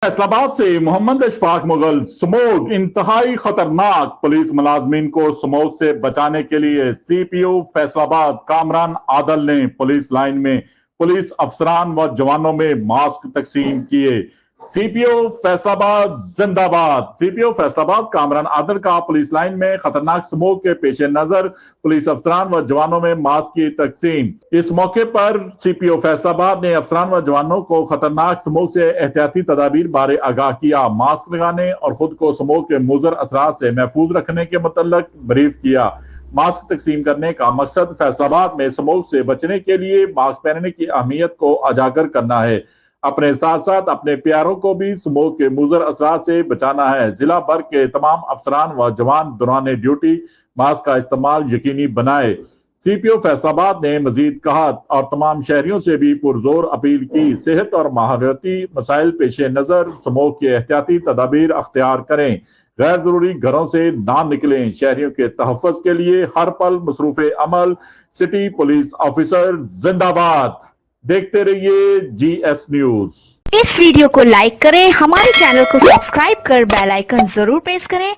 फैसलाबाद से मोहम्मद अशफाक मुगल। स्मोक इंतहाई खतरनाक, पुलिस मुलाजमीन को स्मोक से बचाने के लिए सीपीओ फैसलाबाद कामरान आदल ने पुलिस लाइन में पुलिस अफसरान व जवानों में मास्क तकसीम किए। सीपीओ फैसलाबाद जिंदाबाद। सीपीओ फैसलाबाद कामरान आदल का पुलिस लाइन में खतरनाक स्मोक के पेश नजर पुलिस अफसरान व जवानों में मास्क की तकसीम। इस मौके पर सीपीओ फैसलाबाद ने अफसरान व जवानों को खतरनाक स्मोक से एहतियाती तदाबीर बारे आगाह किया। मास्क लगाने और खुद को स्मोक के मुज़र असरात से महफूज रखने के मुतल्लिक ब्रीफ किया। मास्क तकसीम करने का मकसद फैसलाबाद में स्मोक से बचने के लिए मास्क पहनने की अहमियत को उजागर करना है। अपने साथ साथ अपने प्यारों को भी स्मोक के मुज़र असरात से बचाना है। जिला भर के तमाम अफसरान व जवान दौरान ड्यूटी मास्क का इस्तेमाल यकीनी बनाए। सीपीओ फैसलाबाद ने मजीद कहा और तमाम शहरियों से भी पुरजोर अपील की, सेहत और माहौलियाती मसाइल पेश नजर स्मोक के एहतियाती तदाबीर अख्तियार करें, गैर जरूरी घरों से ना निकलें। शहरियों के तहफ़्फ़ुज़ के लिए हर पल मसरूफ अमल। सिटी पुलिस ऑफिसर जिंदाबाद। देखते रहिए GS न्यूज। इस वीडियो को लाइक करें, हमारे चैनल को सब्सक्राइब कर बेल आइकन जरूर प्रेस करें।